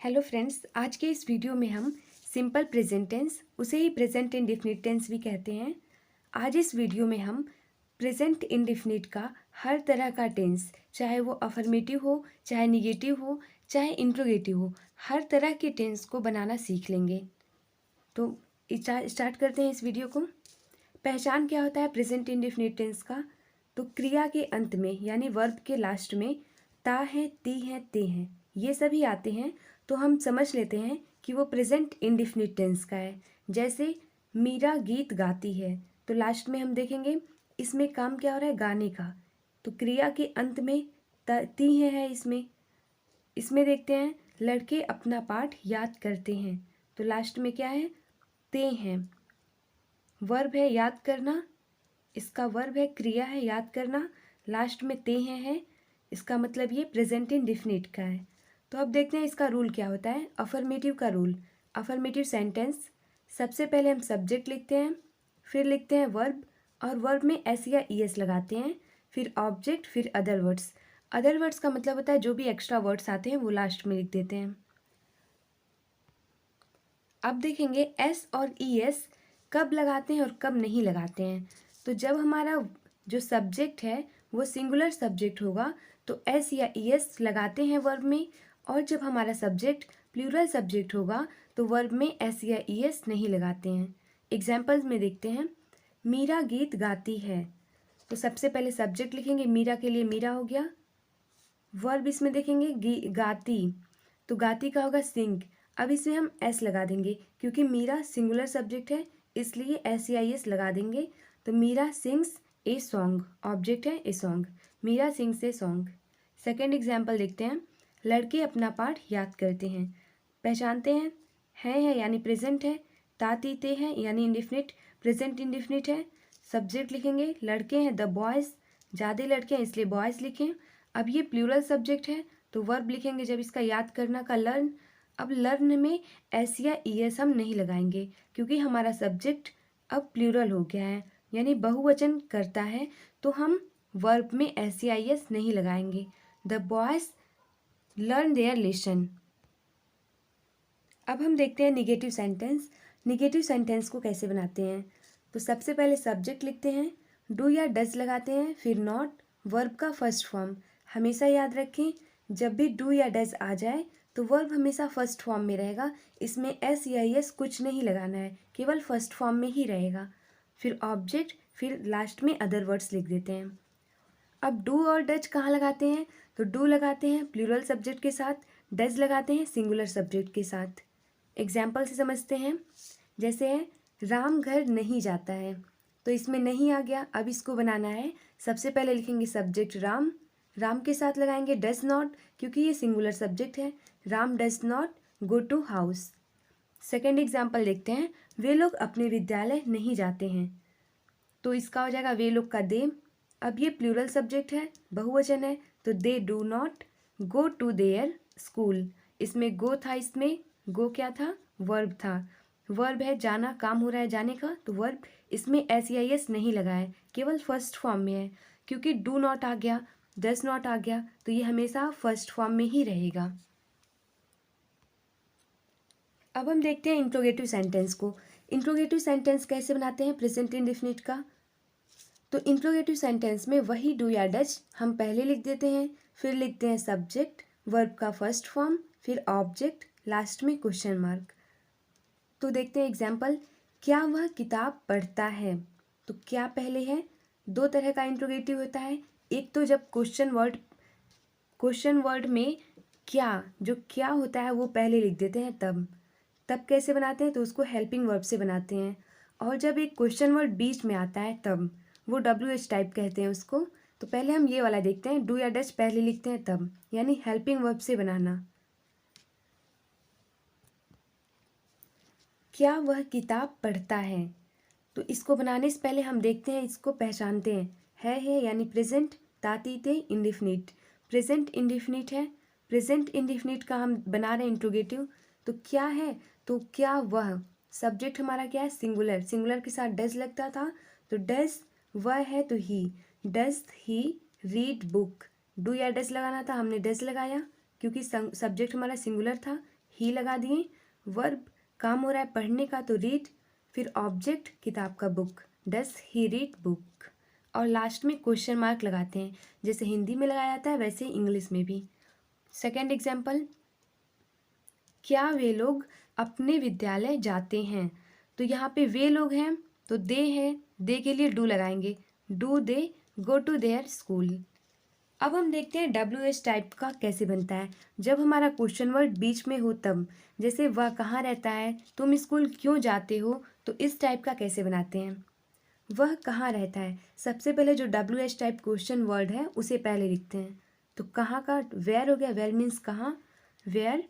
Hello friends, आज के इस वीडियो में हम सिंपल प्रेजेंट टेंस, उसे ही प्रेजेंट इंडेफिनिट टेंस भी कहते हैं। आज इस वीडियो में हम प्रेजेंट इंडेफिनिट का हर तरह का टेंस, चाहे वो अफर्मेटिव हो, चाहे निगेटिव हो, चाहे इंट्रोगेटिव हो, हर तरह के टेंस को बनाना सीख लेंगे। तो स्टार्ट करते हैं इस वीडियो को। पहचान क्या होता है प्रेजेंट इंडेफिनिट टेंस का? तो क्रिया के अंत में यानी वर्ब के लास्ट में ता है, ती है, ते हैं, ये सभी आते हैं तो हम समझ लेते हैं कि वो प्रेजेंट इंडेफिनिट टेंस का है। जैसे मीरा गीत गाती है, तो लास्ट में हम देखेंगे इसमें काम क्या हो रहा है, गाने का। तो क्रिया के अंत में ती है इसमें इसमें देखते हैं लड़के अपना पाठ याद करते हैं, तो लास्ट में क्या है, ते हैं। वर्ब है याद करना, इसका वर्ब है, क्रिया है याद करना, लास्ट में ते हैं इसका मतलब ये प्रेजेंट इंडेफिनिट का है। तो अब देखते हैं इसका रूल क्या होता है। अफर्मेटिव का रूल, अफर्मेटिव सेंटेंस, सबसे पहले हम सब्जेक्ट लिखते हैं, फिर लिखते हैं वर्ब, और वर्ब में एस या ई एस लगाते हैं, फिर ऑब्जेक्ट, फिर अदर वर्ड्स। अदर वर्ड्स का मतलब होता है जो भी एक्स्ट्रा वर्ड्स आते हैं वो लास्ट में लिख देते हैं। अब देखेंगे एस और ई एस कब लगाते हैं और कब नहीं लगाते हैं। तो जब हमारा जो सब्जेक्ट है वो सिंगुलर सब्जेक्ट होगा तो एस या ई एस लगाते हैं वर्ब में, और जब हमारा सब्जेक्ट प्लूरल सब्जेक्ट होगा तो वर्ब में एस या ई एस नहीं लगाते हैं। एग्जाम्पल्स में देखते हैं, मीरा गीत गाती है, तो सबसे पहले सब्जेक्ट लिखेंगे, मीरा के लिए मीरा हो गया। वर्ब इसमें देखेंगे गाती, तो गाती का होगा सिंग। अब इसमें हम एस लगा देंगे क्योंकि मीरा सिंगुलर सब्जेक्ट है, इसलिए एस या एस लगा देंगे। तो Meera sings a song, object है a song, Meera sings a song. Second example देखते हैं, लड़के अपना पाठ याद करते हैं, पहचानते हैं, है यानी प्रेजेंट है, तातीते हैं यानी इंडिफिनिट, प्रेजेंट इंडिफिनिट है। सब्जेक्ट लिखेंगे, लड़के हैं द बॉयज़, ज़्यादा लड़के हैं इसलिए बॉयज़ लिखें। अब ये प्लूरल सब्जेक्ट है तो वर्ब लिखेंगे जब इसका याद करना का लर्न। अब लर्न में एस या ई एस हम नहीं लगाएंगे क्योंकि हमारा सब्जेक्ट अब प्लूरल हो गया है यानी बहुवचन करता है, तो हम वर्ब में एस या ई एस नहीं लगाएंगे। The boys learn their lesson. अब हम देखते हैं निगेटिव सेंटेंस। निगेटिव सेंटेंस को कैसे बनाते हैं। तो सबसे पहले सब्जेक्ट लिखते हैं, डू या डज लगाते हैं, फिर नॉट, वर्ब का फर्स्ट फॉर्म। हमेशा याद रखें जब भी डू या डज आ जाए तो वर्ब हमेशा फर्स्ट फॉर्म में रहेगा, इसमें एस या एस कुछ नहीं लगाना है, केवल फर्स्ट फॉर्म में ही रहेगा। फिर ऑब्जेक्ट, फिर लास्ट में अदर वर्ड्स लिख देते हैं। अब डू और डज कहाँ लगाते हैं, तो डू लगाते हैं प्लूरल सब्जेक्ट के साथ, डज लगाते हैं सिंगुलर सब्जेक्ट के साथ। एग्जाम्पल से समझते हैं, जैसे है राम घर नहीं जाता है, तो इसमें नहीं आ गया। अब इसको बनाना है, सबसे पहले लिखेंगे सब्जेक्ट राम, राम के साथ लगाएंगे डज नॉट क्योंकि ये सिंगुलर सब्जेक्ट है, Ram does not go to house. Second example देखते हैं, वे लोग अपने विद्यालय नहीं जाते हैं, तो इसका हो जाएगा वे लोग का दे। अब ये प्लूरल सब्जेक्ट है, बहुवचन है, तो they do not go to their school. इसमें गो था, इसमें गो क्या था, वर्ब था। वर्ब है जाना, काम हो रहा है जाने का, तो वर्ब इसमें एस या एस नहीं लगा है, केवल फर्स्ट फॉर्म में है क्योंकि डू नॉट आ गया, डज नॉट आ गया, तो ये हमेशा फर्स्ट फॉर्म में ही रहेगा। अब हम देखते हैं इंट्रोगेटिव सेंटेंस को। इंट्रोगेटिव सेंटेंस कैसे बनाते हैं प्रेजेंट इंडेफिनिट का। तो इंट्रोगेटिव सेंटेंस में वही डू या डज हम पहले लिख देते हैं, फिर लिखते हैं सब्जेक्ट, वर्ब का फर्स्ट फॉर्म, फिर ऑब्जेक्ट, लास्ट में क्वेश्चन मार्क। तो देखते हैं एग्जाम्पल, क्या वह किताब पढ़ता है, तो क्या पहले है। दो तरह का इंट्रोगेटिव होता है, एक तो जब क्वेश्चन वर्ड में क्या, जो क्या होता है वो पहले लिख देते हैं, तब कैसे बनाते हैं, तो उसको हेल्पिंग वर्ब से बनाते हैं। और जब एक क्वेश्चन वर्ड बीच में आता है तब, वो डब्ल्यू एच टाइप कहते हैं उसको। तो पहले हम ये वाला देखते हैं, डू या डज पहले लिखते हैं तब, यानी हेल्पिंग वर्ब से बनाना। क्या वह किताब पढ़ता है, तो इसको बनाने से पहले हम देखते हैं, इसको पहचानते हैं, है यानी प्रेजेंट, तातीते इंडिफिनिट, प्रेजेंट इंडिफिनिट है। प्रेजेंट इंडिफिनिट का हम बना रहे हैं इंट्रोगेटिव, तो क्या है, तो क्या वह, सब्जेक्ट हमारा क्या है, सिंगुलर, सिंगुलर के साथ डज लगता था, तो डज, वह है तो he, does he read book. Do या डज लगाना था, हमने डज लगाया क्योंकि सब्जेक्ट हमारा सिंगुलर था, ही लगा दिए, वर्ब काम हो रहा है पढ़ने का तो रीड, फिर ऑब्जेक्ट किताब का बुक, डस ही रीड बुक, और लास्ट में क्वेश्चन मार्क लगाते हैं, जैसे हिंदी में लगाया जाता है वैसे ही इंग्लिश में भी। सेकेंड एग्जाम्पल, क्या वे लोग अपने विद्यालय जाते हैं, तो यहाँ पे वे लोग हैं तो दे है, दे के लिए डू लगाएंगे, do they go to their school. अब हम देखते हैं WH टाइप का कैसे बनता है। जब हमारा क्वेश्चन वर्ड बीच में हो तब, जैसे वह कहाँ रहता है, तुम स्कूल क्यों जाते हो, तो इस टाइप का कैसे बनाते हैं। वह कहाँ रहता है, सबसे पहले जो WH टाइप क्वेश्चन वर्ड है उसे पहले लिखते हैं, तो कहाँ का वेयर हो गया, वेयर मीन्स कहाँ, वेयर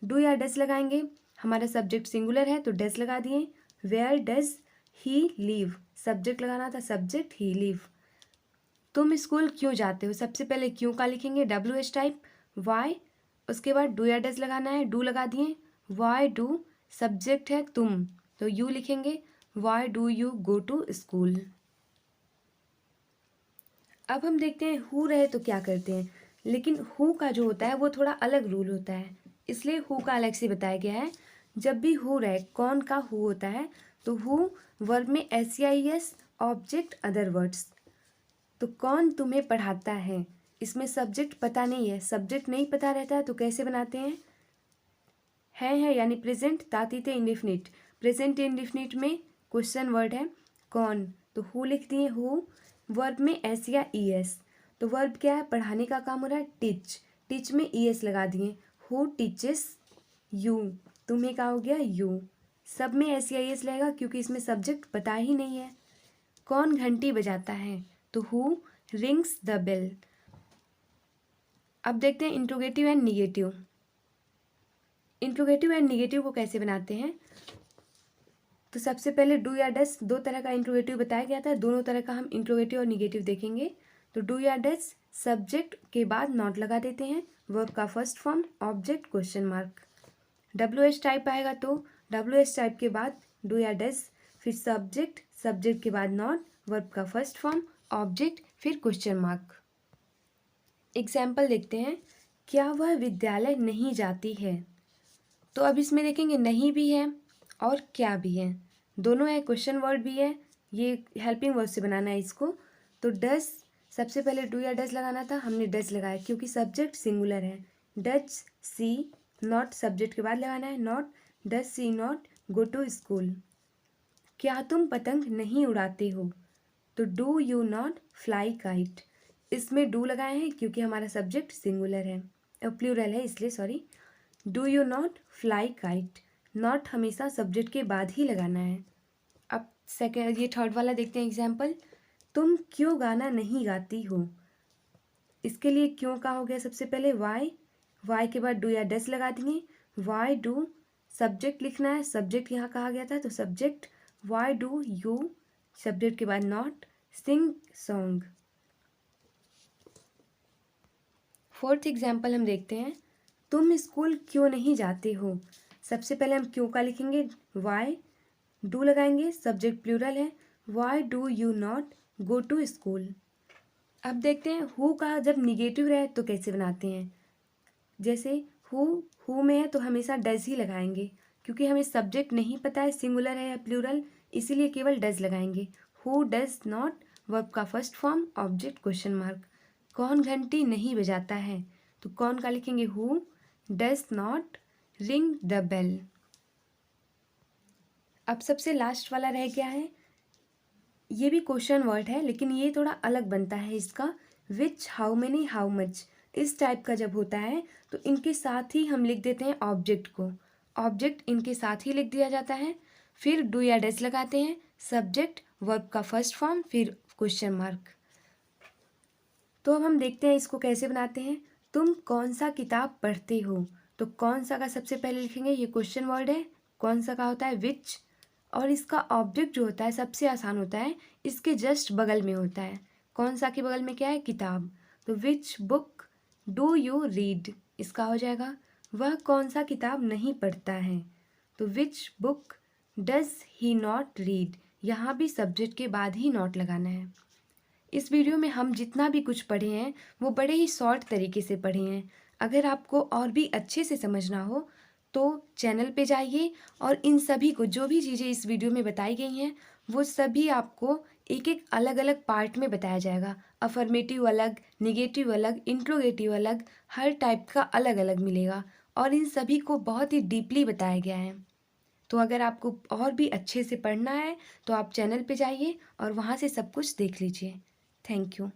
डू या डस लगाएंगे, हमारा सब्जेक्ट सिंगुलर है तो डस लगा दिए, where does he live, subject लगाना था, सब्जेक्ट ही लीव। तुम स्कूल क्यों जाते हो, सबसे पहले क्यों का लिखेंगे WH टाइप, वाई, उसके बाद डू या डस लगाना है, डू लगा दिए, वाई डू, सब्जेक्ट है तुम तो यू लिखेंगे, why do you go to school. अब हम देखते हैं हु रहे तो क्या करते हैं, लेकिन हु का जो होता है वो थोड़ा अलग रूल होता है, इसलिए हु का अलग से बताया गया है। जब भी हु रहे, कौन का हु होता है, तो हु वर्ब में SEIS, ऑब्जेक्ट अदर वर्ड्स, तो कौन तुम्हें पढ़ाता है, इसमें सब्जेक्ट पता नहीं है, सब्जेक्ट नहीं पता रहता है तो कैसे बनाते हैं, है यानी प्रेजेंट तातीते इंडिफिनिट, प्रेजेंट इंडिफिनिट में क्वेश्चन वर्ड है कौन, तो हु लिख दिए हु, वर्ब में S या ES, तो वर्ब क्या है, पढ़ाने का काम हो रहा है टीच, टीच में ES लगा दिए, हु टीचेस यू, तुम्हें क्या हो गया यू, सब में S या ES लगेगा क्योंकि इसमें सब्जेक्ट पता ही नहीं है। कौन घंटी बजाता है, तो हु रिंग्स द बेल। अब देखते हैं interrogative and negative. Interrogative and negative को कैसे बनाते हैं, तो सबसे पहले डू या डस, दो तरह का इंट्रोगेटिव बताया गया था, दोनों तरह का हम इंट्रोगेटिव और निगेटिव देखेंगे। तो डू या डस सब्जेक्ट के बाद नॉट लगा देते हैं, वर्ब का first form, object question mark. WH type आएगा तो WH टाइप के बाद डू या डस, फिर सब्जेक्ट, सब्जेक्ट के बाद नॉट, वर्ब का फर्स्ट फॉर्म, ऑब्जेक्ट, फिर क्वेश्चन मार्क। एग्जाम्पल देखते हैं, क्या वह विद्यालय नहीं जाती है, तो अब इसमें देखेंगे नहीं भी है और क्या भी है, दोनों है, क्वेश्चन वर्ड भी है, ये हेल्पिंग वर्ड से बनाना है इसको। तो डस, सबसे पहले डू या डस लगाना था, हमने डस लगाया क्योंकि सब्जेक्ट सिंगुलर है, डज सी नॉट, सब्जेक्ट के बाद लगाना है not, does see not go to school. क्या तुम पतंग नहीं उड़ाते हो, तो do you not fly kite, इसमें डू लगाए हैं क्योंकि हमारा सब्जेक्ट सिंगुलर है, प्लूरल है इसलिए, sorry. Do you not fly kite, not हमेशा सब्जेक्ट के बाद ही लगाना है। अब सेकेंड, ये थर्ड वाला देखते हैं एग्जाम्पल, तुम क्यों गाना नहीं गाती हो, इसके लिए क्यों का हो गया, सबसे पहले वाई, वाई के बाद डू या डस लगा दिए, वाई डू, सब्जेक्ट लिखना है, सब्जेक्ट यहाँ कहा गया था तो subject, Y do you, subject के बाद not, sing song. Fourth example हम देखते हैं, तुम स्कूल क्यों नहीं जाते हो, सबसे पहले हम क्यों का लिखेंगे, वाई, डू लगाएंगे, सब्जेक्ट प्लूरल है, why do you not go to school. अब देखते हैं हु का जब निगेटिव रहे तो कैसे बनाते हैं, जैसे हु में है तो हमेशा डज ही लगाएंगे क्योंकि हमें सब्जेक्ट नहीं पता है सिंगुलर है या प्लूरल, इसीलिए केवल डज लगाएंगे, हु डज नॉट, वर्ब का first form, object question mark. कौन घंटी नहीं बजाता है, तो कौन का लिखेंगे who does not ring the bell. अब सबसे लास्ट वाला रह गया है, ये भी क्वेश्चन वर्ड है लेकिन ये थोड़ा अलग बनता है इसका, विच, हाउ मेनी, हाउ मच, इस टाइप का जब होता है तो इनके साथ ही हम लिख देते हैं ऑब्जेक्ट को, ऑब्जेक्ट इनके साथ ही लिख दिया जाता है, फिर डू या डस लगाते हैं, सब्जेक्ट, वर्ब का फर्स्ट फॉर्म, फिर क्वेश्चन मार्क। तो अब हम देखते हैं इसको कैसे बनाते हैं। तुम कौन सा किताब पढ़ते हो, तो कौन सा का सबसे पहले लिखेंगे, ये क्वेश्चन वर्ड है, कौन सा का होता है विच, और इसका ऑब्जेक्ट जो होता है सबसे आसान होता है, इसके जस्ट बगल में होता है, कौन सा के बगल में क्या है, किताब, तो which book do you read, इसका हो जाएगा वह कौन सा किताब नहीं पढ़ता है, तो which book does he not read, यहाँ भी सब्जेक्ट के बाद ही नॉट लगाना है। इस वीडियो में हम जितना भी कुछ पढ़े हैं वो बड़े ही शॉर्ट तरीके से पढ़े हैं, अगर आपको और भी अच्छे से समझना हो तो चैनल पे जाइए और इन सभी को, जो भी चीज़ें इस वीडियो में बताई गई हैं, वो सभी आपको एक एक अलग अलग पार्ट में बताया जाएगा। अफर्मेटिव अलग, नेगेटिव अलग, इंट्रोगेटिव अलग, हर टाइप का अलग अलग मिलेगा और इन सभी को बहुत ही डीपली बताया गया है। तो अगर आपको और भी अच्छे से पढ़ना है तो आप चैनल पे जाइए और वहाँ से सब कुछ देख लीजिए। Thank you.